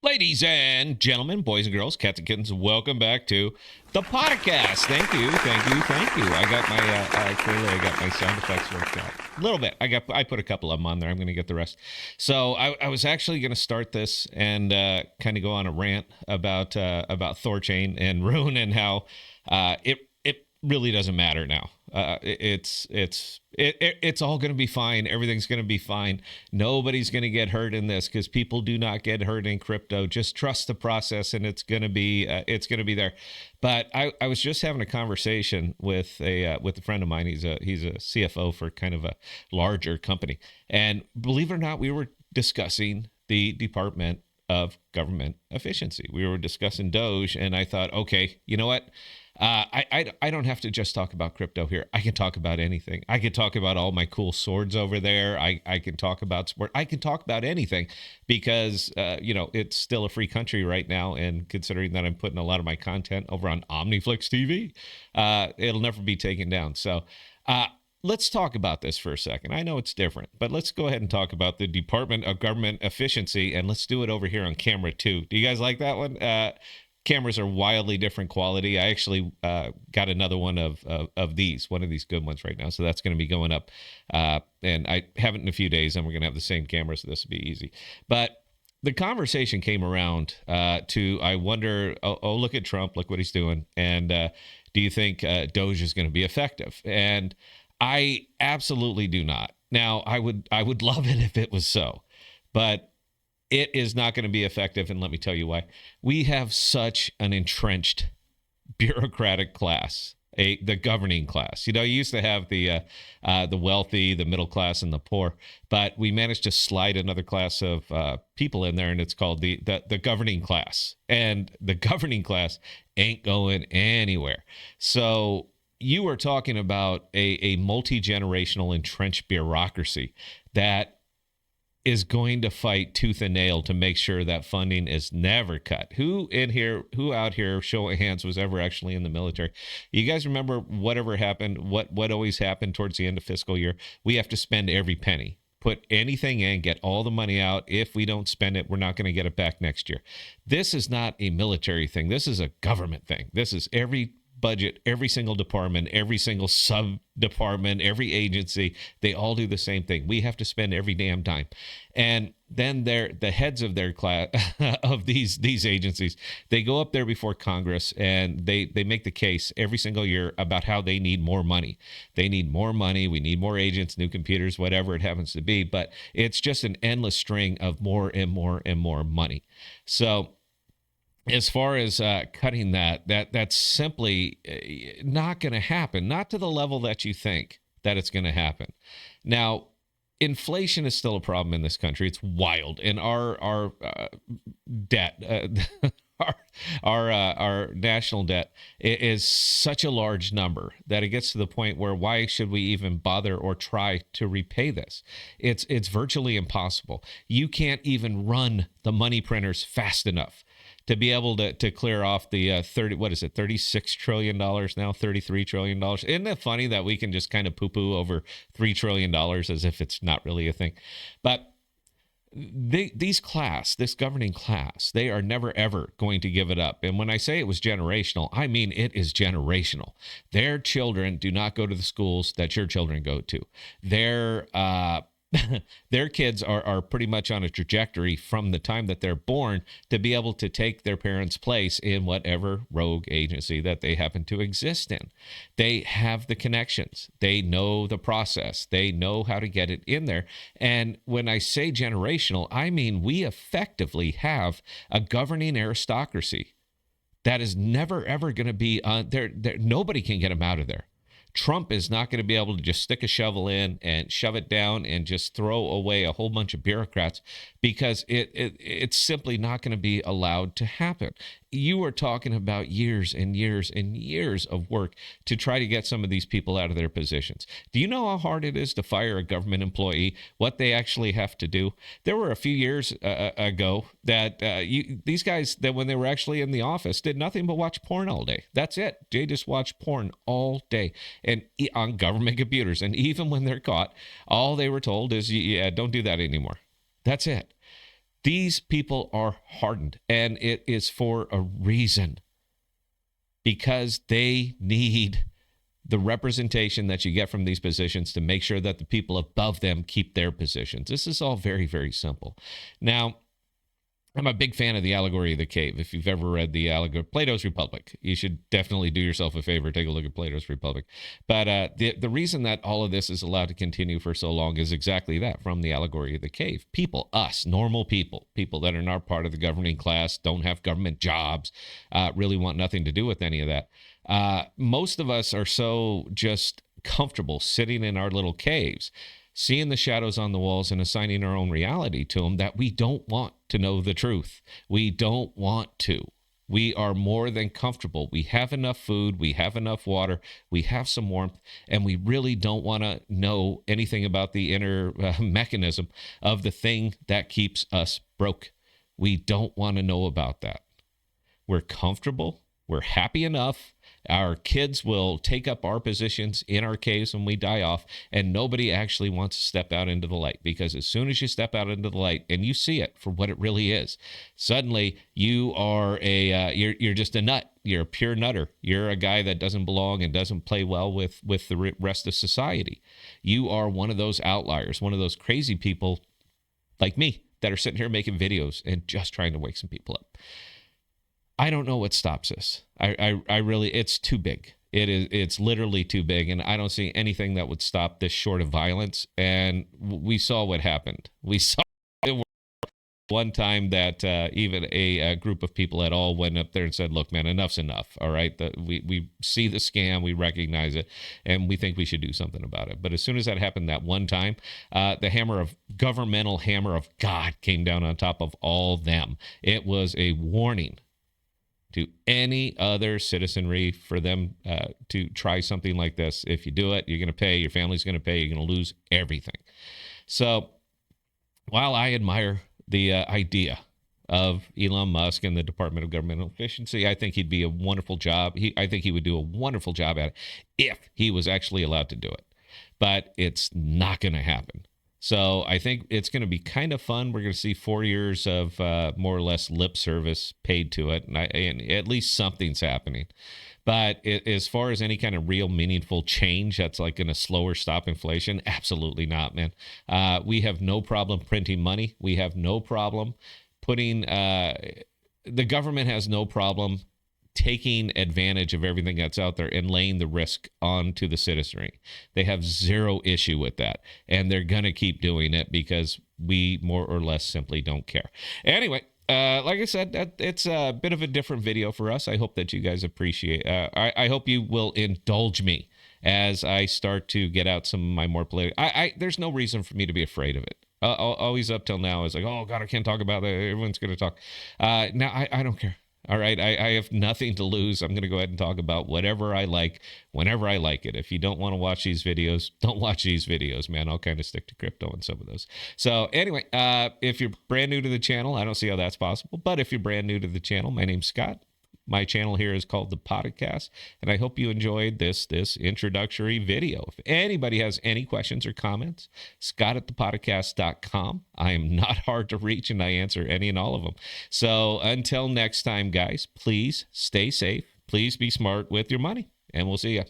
Ladies and gentlemen, boys and girls, cats and kittens, welcome back to the podcast. Thank you, thank you, thank you. I got my clearly I got my sound effects worked out a little bit. I put a couple of them on there. I'm going to get the rest. So I was actually going to start this and kind of go on a rant about Thorchain and Rune and how it really doesn't matter now. It's all going to be fine. Everything's going to be fine. Nobody's going to get hurt in this because people do not get hurt in crypto. Just trust the process, and it's going to be there. But I was just having a conversation with a friend of mine. He's a CFO for kind of a larger company, and believe it or not, we were discussing the Department of Government Efficiency. We were discussing Doge, and I thought, okay, you know what? I don't have to just talk about crypto here. I can talk about anything. I can talk about all my cool swords over there. I can talk about sport. I can talk about anything because, it's still a free country right now. And considering that I'm putting a lot of my content over on OmniFlix TV, it'll never be taken down. So let's talk about this for a second. I know it's different, but let's go ahead and talk about the Department of Government Efficiency. And let's do it over here on camera too. Do you guys like that one? Cameras are wildly different quality. I actually got another one of these, one of these good ones right now. So that's going to be going up. And I have it in a few days, and we're going to have the same camera, so this will be easy. But the conversation came around to, I wonder, look at Trump, look what he's doing. And do you think Doge is going to be effective? And I absolutely do not. Now, I would love it if it was so. But it is not going to be effective, and let me tell you why. We have such an entrenched bureaucratic class, the governing class. You used to have the wealthy, the middle class, and the poor, but we managed to slide another class of people in there, and it's called the governing class. And the governing class ain't going anywhere. So you are talking about a multi-generational entrenched bureaucracy that is going to fight tooth and nail to make sure that funding is never cut. Who out here, show of hands, was ever actually in the military? You guys remember whatever happened, what always happened towards the end of fiscal year? We have to spend every penny. Put anything in, get all the money out. If we don't spend it, we're not going to get it back next year. This is not a military thing. This is a government thing. This is every budget, every single department, every single sub department, every agency, they all do the same thing. We have to spend every damn dime. And then the heads of their class of these agencies, they go up there before Congress and they make the case every single year about how they need more money. They need more money. We need more agents, new computers, whatever it happens to be. But it's just an endless string of more and more and more money. So as far as cutting that's simply not going to happen, not to the level that you think that it's going to happen. Now, inflation is still a problem in this country. It's wild, and our debt, our national debt is such a large number that it gets to the point where why should we even bother or try to repay this? It's virtually impossible. You can't even run the money printers fast enough to be able to clear off the $36 trillion now, $33 trillion. Isn't it funny that we can just kind of poo-poo over $3 trillion as if it's not really a thing? But this governing class, they are never, ever going to give it up. And when I say it was generational, I mean it is generational. Their children do not go to the schools that your children go to. Their kids are pretty much on a trajectory from the time that they're born to be able to take their parents' place in whatever rogue agency that they happen to exist in. They have the connections. They know the process. They know how to get it in there. And when I say generational, I mean we effectively have a governing aristocracy that is never, ever going to be there. Nobody can get them out of there. Trump is not going to be able to just stick a shovel in and shove it down and just throw away a whole bunch of bureaucrats because it's simply not going to be allowed to happen. You are talking about years and years and years of work to try to get some of these people out of their positions. Do you know how hard it is to fire a government employee, what they actually have to do? There were a few years ago that these guys, that when they were actually in the office, did nothing but watch porn all day. That's it. They just watch porn all day and on government computers. And even when they're caught, all they were told is, yeah, don't do that anymore. That's it. These people are hardened, and it is for a reason, because they need the representation that you get from these positions to make sure that the people above them keep their positions. This is all very, very simple. Now, I'm a big fan of the allegory of the cave. If you've ever read the allegory, Plato's Republic, you should definitely do yourself a favor, take a look at Plato's Republic. But the reason that all of this is allowed to continue for so long is exactly that, from the allegory of the cave. People, us, normal people, people that are not part of the governing class, don't have government jobs, really want nothing to do with any of that. Most of us are so just comfortable sitting in our little caves, seeing the shadows on the walls and assigning our own reality to them, that we don't want to know the truth. We don't want to. We are more than comfortable. We have enough food. We have enough water. We have some warmth. And we really don't want to know anything about the inner mechanism of the thing that keeps us broke. We don't want to know about that. We're comfortable. We're happy enough. Our kids will take up our positions in our caves when we die off, and nobody actually wants to step out into the light, because as soon as you step out into the light and you see it for what it really is, suddenly you are you're just a nut. You're a pure nutter. You're a guy that doesn't belong and doesn't play well with the rest of society. You are one of those outliers, one of those crazy people like me that are sitting here making videos and just trying to wake some people up. I don't know what stops us. I really, it's too big. It's literally too big, and I don't see anything that would stop this short of violence. And we saw what happened. We saw it one time that even a group of people at all went up there and said, "Look, man, enough's enough. All right, we see the scam, we recognize it, and we think we should do something about it." But as soon as that happened that one time, the governmental hammer of God came down on top of all them. It was a warning to any other citizenry for them to try something like this. If you do it, you're going to pay. Your family's going to pay. You're going to lose everything. So while I admire the idea of Elon Musk and the Department of Governmental Efficiency, I think he'd be a wonderful job. I think he would do a wonderful job at it if he was actually allowed to do it. But it's not going to happen. So I think it's going to be kind of fun. We're going to see 4 years of more or less lip service paid to it, and at least something's happening. But as far as any kind of real meaningful change that's like going to slow or stop inflation, absolutely not, man. We have no problem printing money. We have no problem putting the government has no problem taking advantage of everything that's out there and laying the risk onto the citizenry. They have zero issue with that, and they're going to keep doing it because we more or less simply don't care. Anyway, like I said, it's a bit of a different video for us. I hope that you guys appreciate. I hope you will indulge me as I start to get out some of my more political. There's no reason for me to be afraid of it. Always up till now, I was like, oh God, I can't talk about that. Everyone's going to talk. Now I don't care. All right, I have nothing to lose. I'm going to go ahead and talk about whatever I like, whenever I like it. If you don't want to watch these videos, don't watch these videos, man. I'll kind of stick to crypto and some of those. So anyway, if you're brand new to the channel, I don't see how that's possible. But if you're brand new to the channel, my name's Scott. My channel here is called The Podcast, and I hope you enjoyed this introductory video. If anybody has any questions or comments, scott@thepodcast.com. I am not hard to reach, and I answer any and all of them. So until next time, guys, please stay safe. Please be smart with your money, and we'll see you.